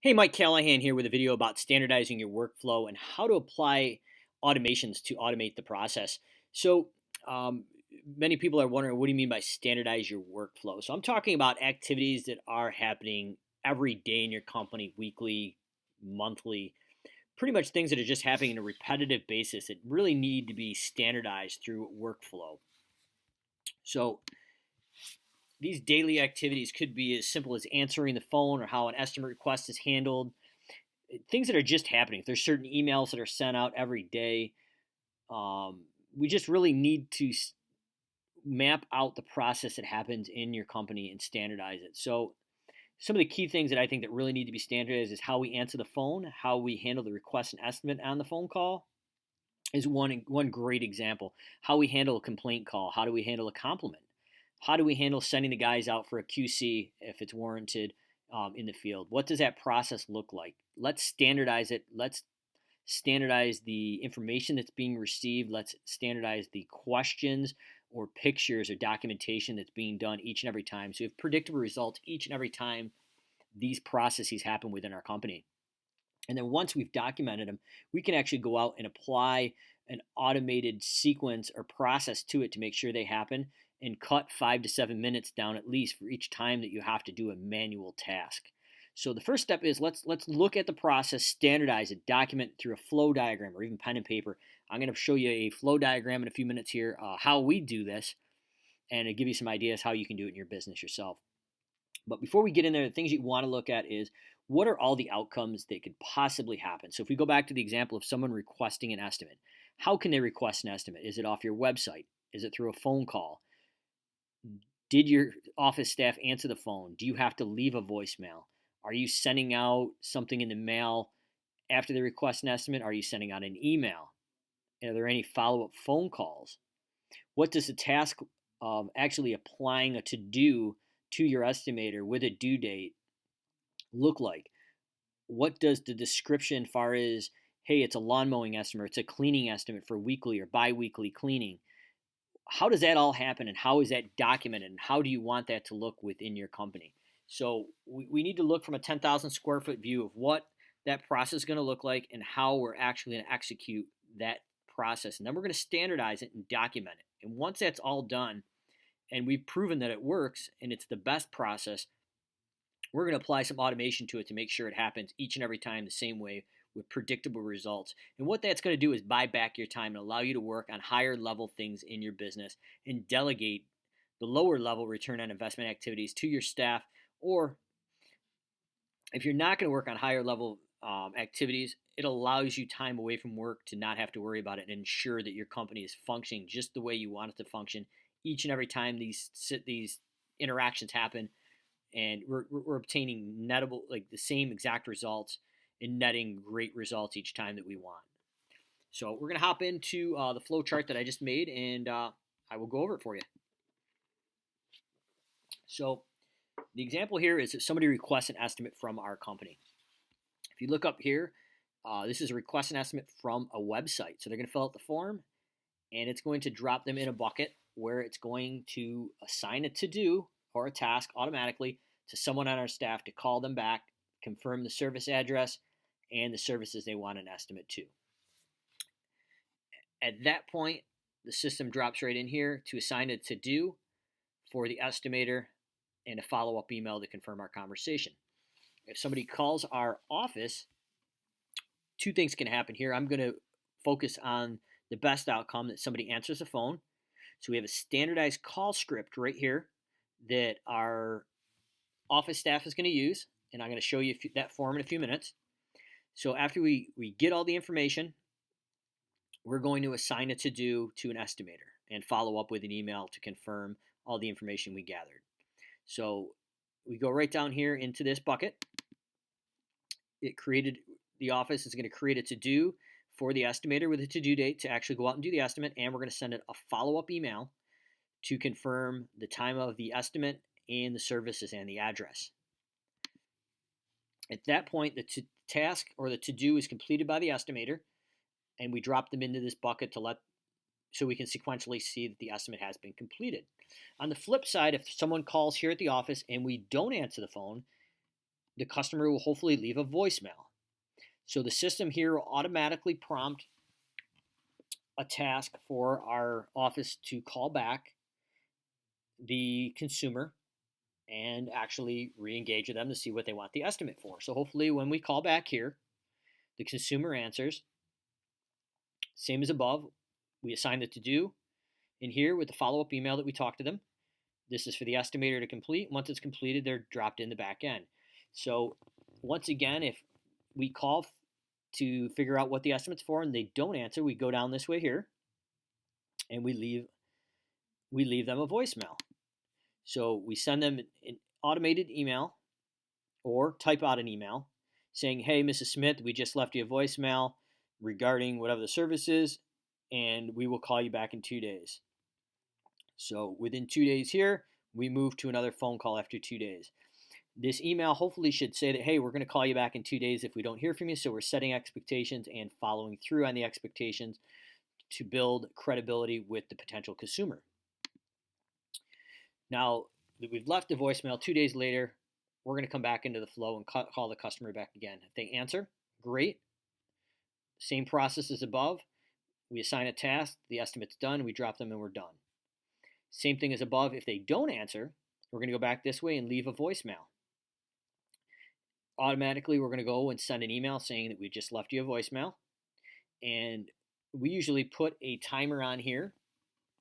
Hey, Mike Callahan here with a video about standardizing your workflow and how to apply automations to automate the process. So, um, Many people are wondering, what do you mean by standardize your workflow? So, I'm talking about activities that are happening every day in your company, weekly, monthly, pretty much things that are just happening on a repetitive basis that really need to be standardized through workflow. So, these daily activities could be as simple as answering the phone or how an estimate request is handled, things that are just happening. If there's certain emails that are sent out every day, we just really need to map out the process that happens in your company and standardize it. So some of the key things that I think that really need to be standardized is how we answer the phone, how we handle the request and estimate on the phone call is one great example. How we handle a complaint call, how do we handle a compliment, how do we handle sending the guys out for a QC if it's warranted in the field. What does that process look like? Let's standardize it. Let's standardize the information that's being received. Let's standardize the questions or pictures or documentation that's being done each and every time. So we have predictable results each and every time these processes happen within our company. And then once we've documented them, we can actually go out and apply an automated sequence or process to it to make sure they happen and cut 5 to 7 minutes down at least for each time that you have to do a manual task. So the first step is let's look at the process, standardize it, document it through a flow diagram or even pen and paper. I'm going to show you a flow diagram in a few minutes here, how we do this, and to give you some ideas how you can do it in your business yourself. But before we get in there, the things you want to look at is what are all the outcomes that could possibly happen. So if we go back to the example of someone requesting an estimate, how can they request an estimate? Is it off your website? Is it through a phone call? Did your office staff answer the phone? Do you have to leave a voicemail? Are you sending out something in the mail after they request an estimate? Are you sending out an email? Are there any follow up phone calls? What does the task of actually applying a to do to your estimator with a due date look like? What does the description, far as, hey, it's a lawn mowing estimate, it's a cleaning estimate for weekly or bi weekly cleaning? How does that all happen and how is that documented and how do you want that to look within your company? So we need to look from a 10,000 square foot view of what that process is going to look like and how we're actually going to execute that process. And then we're going to standardize it and document it. And once that's all done and we've proven that it works and it's the best process, we're going to apply some automation to it to make sure it happens each and every time the same way with predictable results. And what that's going to do is buy back your time and allow you to work on higher level things in your business and delegate the lower level return on investment activities to your staff. Or if you're not going to work on higher level activities, it allows you time away from work to not have to worry about it and ensure that your company is functioning just the way you want it to function each and every time these interactions happen, and we're obtaining nettable, like the same exact results and netting great results each time that we want. So we're going to hop into the flow chart that I just made, and I will go over it for you. So the example here is that somebody requests an estimate from our company. If you look up here, this is a request an estimate from a website. So they're going to fill out the form, and it's going to drop them in a bucket where it's going to assign a to-do or a task automatically to someone on our staff to call them back, confirm the service address, and the services they want an estimate to. At that point, the system drops right in here to assign a to-do for the estimator and a follow-up email to confirm our conversation. If somebody calls our office, two things can happen here. I'm going to focus on the best outcome, that somebody answers the phone. So we have a standardized call script right here that our office staff is going to use, and I'm going to show you that form in a few minutes. So after we get all the information, we're going to assign a to-do to an estimator and follow up with an email to confirm all the information we gathered. So we go right down here into this bucket. The office is going to create a to-do for the estimator with a to-do date to actually go out and do the estimate, and we're going to send it a follow-up email to confirm the time of the estimate and the services and the address. At that point, the task or the to-do is completed by the estimator, and we drop them into this bucket so we can sequentially see that the estimate has been completed. On the flip side, if someone calls here at the office and we don't answer the phone, the customer will hopefully leave a voicemail. So the system here will automatically prompt a task for our office to call back the consumer and actually re-engage with them to see what they want the estimate for. So hopefully when we call back here, the consumer answers, same as above, we assign the to-do in here with the follow-up email that we talked to them. This is for the estimator to complete. Once it's completed, they're dropped in the back end. So once again, if we call to figure out what the estimate's for and they don't answer, we go down this way here and we leave them a voicemail. So we send them an automated email or type out an email saying, hey, Mrs. Smith, we just left you a voicemail regarding whatever the service is, and we will call you back in 2 days. So within 2 days here, we move to another phone call after 2 days. This email hopefully should say that, hey, we're going to call you back in 2 days if we don't hear from you. So we're setting expectations and following through on the expectations to build credibility with the potential consumer. Now that we've left the voicemail, 2 days later, we're going to come back into the flow and call the customer back again. If they answer, great. Same process as above. We assign a task, the estimate's done, we drop them and we're done. Same thing as above. If they don't answer, we're going to go back this way and leave a voicemail. Automatically, we're going to go and send an email saying that we just left you a voicemail. And we usually put a timer on here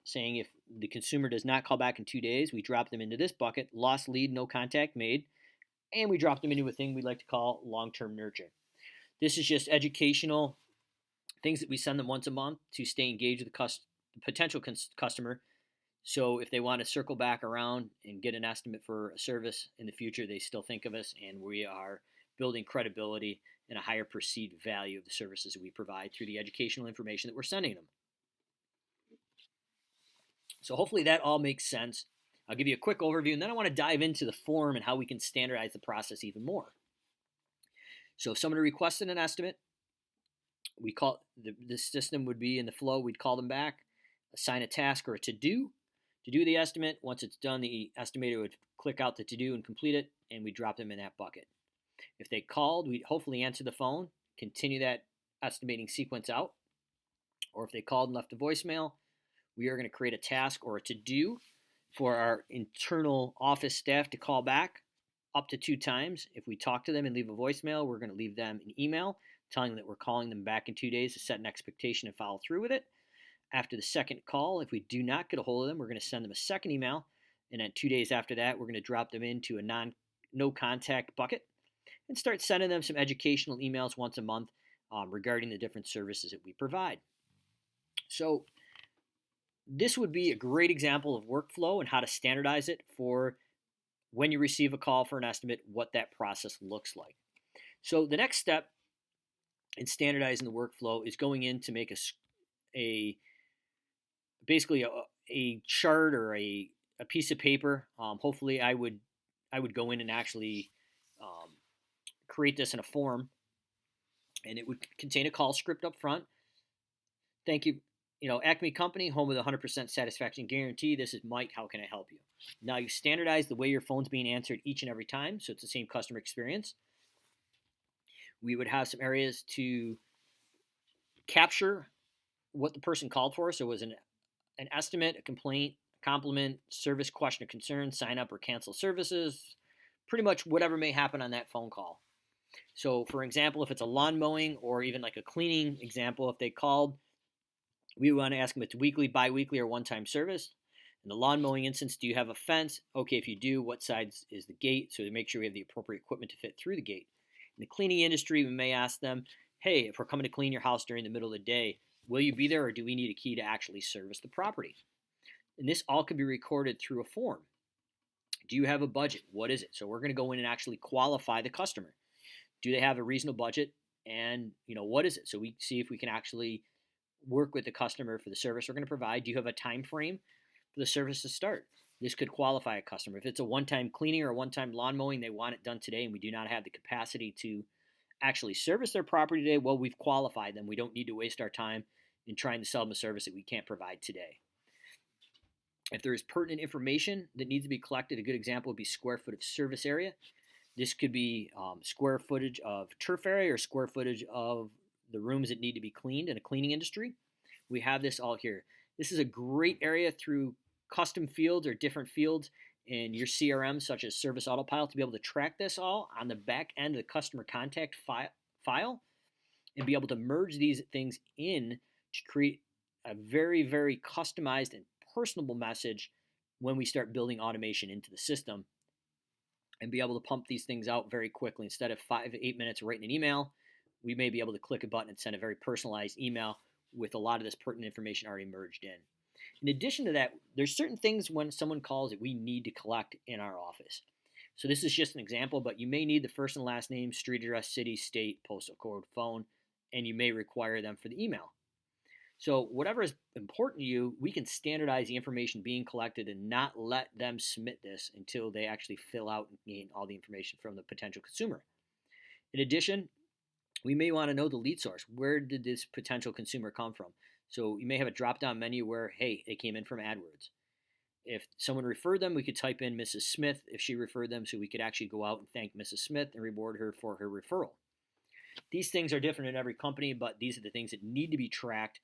saying if the consumer does not call back in 2 days, we drop them into this bucket, lost lead, no contact made, and we drop them into a thing we like to call long-term nurture. This is just educational things that we send them once a month to stay engaged with the potential customer. So if they want to circle back around and get an estimate for a service in the future, they still think of us, and we are building credibility and a higher perceived value of the services that we provide through the educational information that we're sending them. So hopefully that all makes sense. I'll give you a quick overview, and then I want to dive into the form and how we can standardize the process even more. So if somebody requested an estimate, we call the system would be in the flow. We'd call them back, assign a task or a to-do the estimate. Once it's done, the estimator would click out the to-do and complete it, and we drop them in that bucket. If they called, we'd hopefully answer the phone, continue that estimating sequence out. Or if they called and left a voicemail, we are going to create a task or a to-do for our internal office staff to call back up to 2 times. If we talk to them and leave a voicemail, we're going to leave them an email telling them that we're calling them back in 2 days to set an expectation and follow through with it. After the second call, if we do not get a hold of them, we're going to send them a second email. And then 2 days after that, we're going to drop them into a no contact bucket and start sending them some educational emails once a month regarding the different services that we provide. So this would be a great example of workflow and how to standardize it for when you receive a call for an estimate, what that process looks like. So the next step in standardizing the workflow is going in to make basically a chart or a piece of paper. Hopefully I would go in and actually create this in a form, and it would contain a call script up front. Thank you. Acme Company, home with 100% satisfaction guarantee. This is Mike. How can I help you? Now you standardize the way your phone's being answered each and every time, so it's the same customer experience. We would have some areas to capture what the person called for. So it was an estimate, a complaint, a compliment, service question or concern, sign up or cancel services, pretty much whatever may happen on that phone call. So for example, if it's a lawn mowing or even like a cleaning example, if they called, we want to ask them if it's weekly, bi-weekly, or one-time service. In the lawn mowing instance, do you have a fence? Okay, if you do, what size is the gate? So to make sure we have the appropriate equipment to fit through the gate. In the cleaning industry, we may ask them, hey, if we're coming to clean your house during the middle of the day, will you be there, or do we need a key to actually service the property? And this all can be recorded through a form. Do you have a budget? What is it? So we're going to go in and actually qualify the customer. Do they have a reasonable budget? And what is it? So we see if we can actually work with the customer for the service we're going to provide. Do you have a time frame for the service to start? This could qualify a customer. If it's a one-time cleaning or a one-time lawn mowing, they want it done today, and we do not have the capacity to actually service their property today, well, we've qualified them. We don't need to waste our time in trying to sell them a service that we can't provide today. If there is pertinent information that needs to be collected, a good example would be square foot of service area. This could be square footage of turf area or square footage of the rooms that need to be cleaned in a cleaning industry. We have this all here. This is a great area through custom fields or different fields in your CRM, such as Service Autopilot, to be able to track this all on the back end of the customer contact file and be able to merge these things in to create a very, very customized and personable message when we start building automation into the system and be able to pump these things out very quickly. Instead of 5 to 8 minutes writing an email, we may be able to click a button and send a very personalized email with a lot of this pertinent information already merged in. In addition to that, there's certain things when someone calls that we need to collect in our office. So this is just an example, but you may need the first and last name, street address, city, state, postal code, phone, and you may require them for the email. So whatever is important to you, we can standardize the information being collected and not let them submit this until they actually fill out and gain all the information from the potential consumer. In addition, we may want to know the lead source. Where did this potential consumer come from? So you may have a drop-down menu where, hey, they came in from AdWords. If someone referred them, we could type in Mrs. Smith if she referred them, so we could actually go out and thank Mrs. Smith and reward her for her referral. These things are different in every company, but these are the things that need to be tracked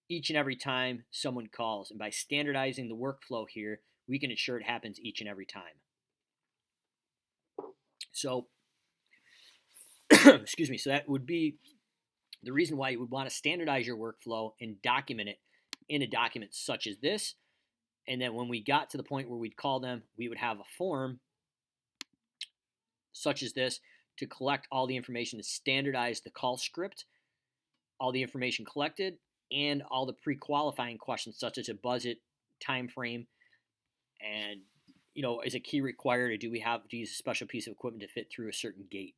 each and every time someone calls. And by standardizing the workflow here, we can ensure it happens each and every time. So, excuse me, so that would be the reason why you would want to standardize your workflow and document it in a document such as this. And then when we got to the point where we'd call them, we would have a form such as this to collect all the information, to standardize the call script, all the information collected, and all the pre-qualifying questions such as a budget, time frame, and is a key required, or do we have to use a special piece of equipment to fit through a certain gate?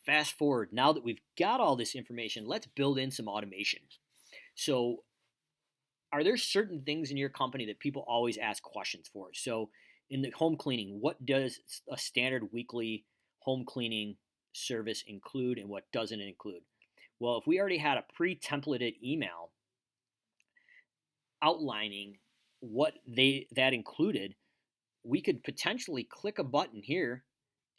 Fast forward, now that we've got all this information, let's build in some automation. So are there certain things in your company that people always ask questions for? So in the home cleaning, what does a standard weekly home cleaning service include and what doesn't it include? Well, if we already had a pre-templated email outlining what that included, we could potentially click a button here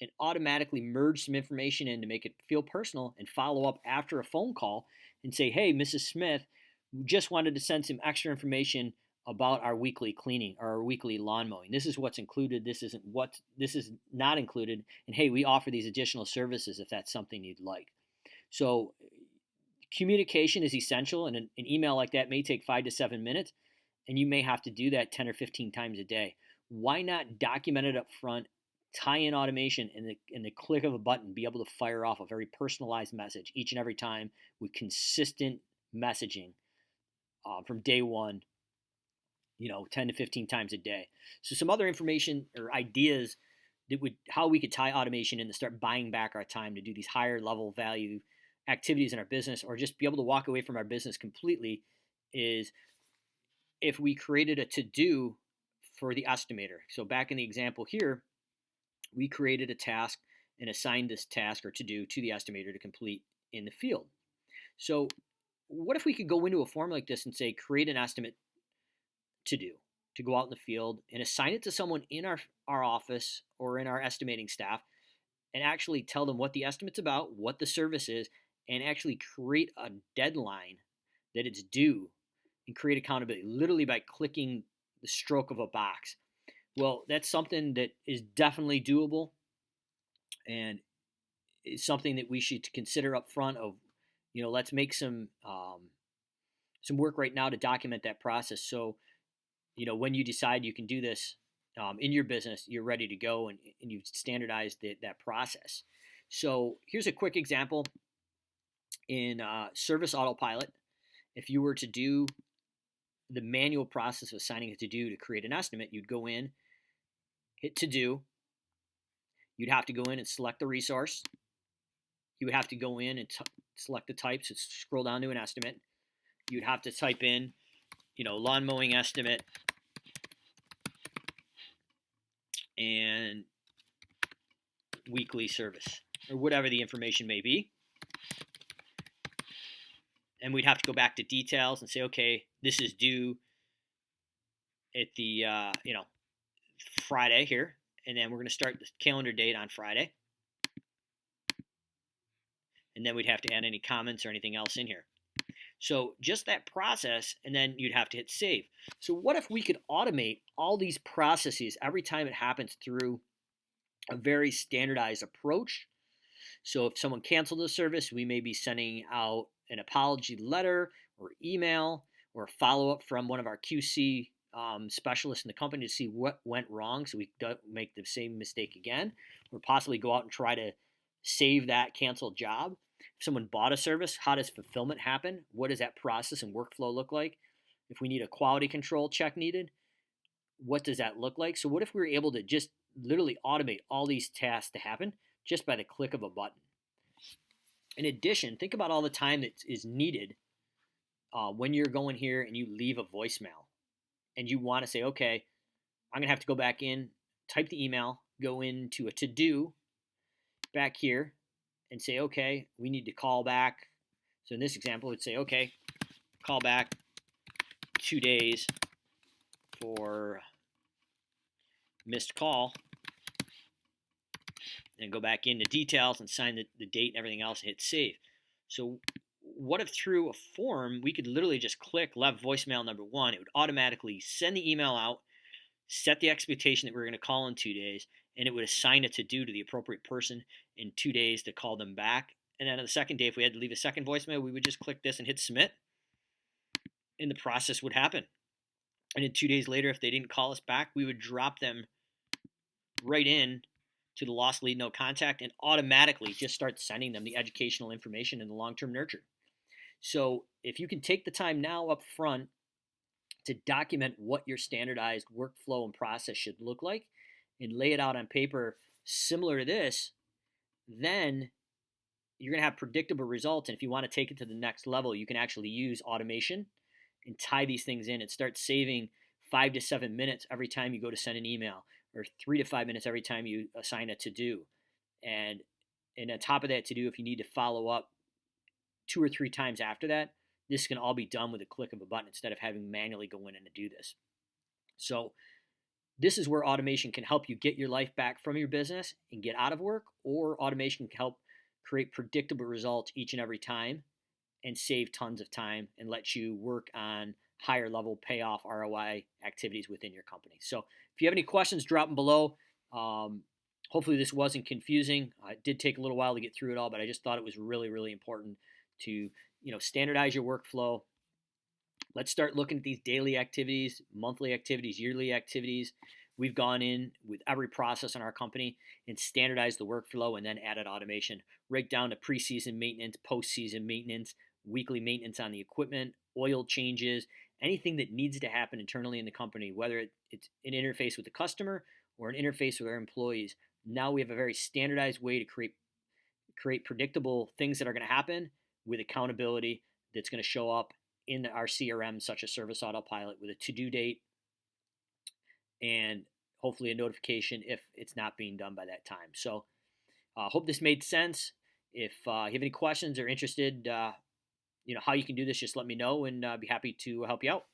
and automatically merge some information in to make it feel personal and follow up after a phone call and say, hey, Mrs. Smith, we just wanted to send some extra information about our weekly cleaning or our weekly lawn mowing. This is what's included. This is not included. And hey, we offer these additional services if that's something you'd like. So communication is essential, and an email like that may take 5 to 7 minutes, and you may have to do that 10 or 15 times a day. Why not document it up front, tie in automation, and in the click of a button, be able to fire off a very personalized message each and every time with consistent messaging from day one, 10 to 15 times a day. So some other information or ideas that how we could tie automation in to start buying back our time to do these higher level value activities in our business, or just be able to walk away from our business completely, is if we created a to-do for the estimator. So back in the example here, we created a task and assigned this task or to-do to the estimator to complete in the field. So what if we could go into a form like this and say, create an estimate to do, to go out in the field and assign it to someone in our office or in our estimating staff, and actually tell them what the estimate's about, what the service is, and actually create a deadline that it's due and create accountability literally by clicking the stroke of a box. Well, that's something that is definitely doable, and it's something that we should consider up front of, let's make some work right now to document that process. So, when you decide you can do this in your business, you're ready to go and you've standardized that process. So here's a quick example. In Service Autopilot, if you were to do the manual process of assigning a to-do to create an estimate, you'd go in, hit to-do, you'd have to go in and select the resource, you would have to go in and select the type, so scroll down to an estimate, you'd have to type in, lawn mowing estimate, and weekly service, or whatever the information may be. And we'd have to go back to details and say, okay, this is due at the Friday here, and then we're going to start the calendar date on Friday, and then we'd have to add any comments or anything else in here. So just that process, and then you'd have to hit save. So what if we could automate all these processes every time it happens through a very standardized approach? So if someone canceled a service, we may be sending out an apology letter or email or a follow-up from one of our QC specialists in the company to see what went wrong so we don't make the same mistake again, or possibly go out and try to save that canceled job. If someone bought a service, how does fulfillment happen? What does that process and workflow look like? If we need a quality control check needed, what does that look like? So what if we were able to just literally automate all these tasks to happen just by the click of a button? In addition, think about all the time that is needed when you're going here and you leave a voicemail and you want to say, okay, I'm going to have to go back in, type the email, go into a to-do back here and say, okay, we need to call back. So in this example, we'd say, okay, call back 2 days for missed call, and go back into details and sign the date and everything else and hit save. So what if through a form we could literally just click left voicemail number 1, it would automatically send the email out, set the expectation that we're going to call in 2 days, and it would assign a to-do to the appropriate person in 2 days to call them back. And then on the second day, if we had to leave a second voicemail, we would just click this and hit submit, and the process would happen. And then 2 days later, if they didn't call us back, we would drop them right in to the lost lead no contact and automatically just start sending them the educational information and the long-term nurture. So if you can take the time now up front to document what your standardized workflow and process should look like and lay it out on paper similar to this, then you're going to have predictable results. And if you want to take it to the next level, you can actually use automation and tie these things in and start saving 5 to 7 minutes every time you go to send an email, or 3 to 5 minutes every time you assign a to-do. And on top of that to-do, if you need to follow up 2 or 3 times after that, this can all be done with a click of a button instead of having manually go in and do this. So this is where automation can help you get your life back from your business and get out of work, or automation can help create predictable results each and every time and save tons of time and let you work on higher level payoff ROI activities within your company. So if you have any questions, drop them below. Hopefully this wasn't confusing. It did take a little while to get through it all, but I just thought it was really, really important to standardize your workflow. Let's start looking at these daily activities, monthly activities, yearly activities. We've gone in with every process in our company and standardized the workflow and then added automation right down to preseason maintenance, postseason maintenance, weekly maintenance on the equipment, oil changes, anything that needs to happen internally in the company, whether it's an interface with the customer or an interface with our employees. Now we have a very standardized way to create predictable things that are going to happen with accountability that's going to show up in our CRM, such as Service Autopilot, with a to-do date and hopefully a notification if it's not being done by that time. So hope this made sense. If you have any questions or interested, how you can do this, just let me know, and I'd be happy to help you out.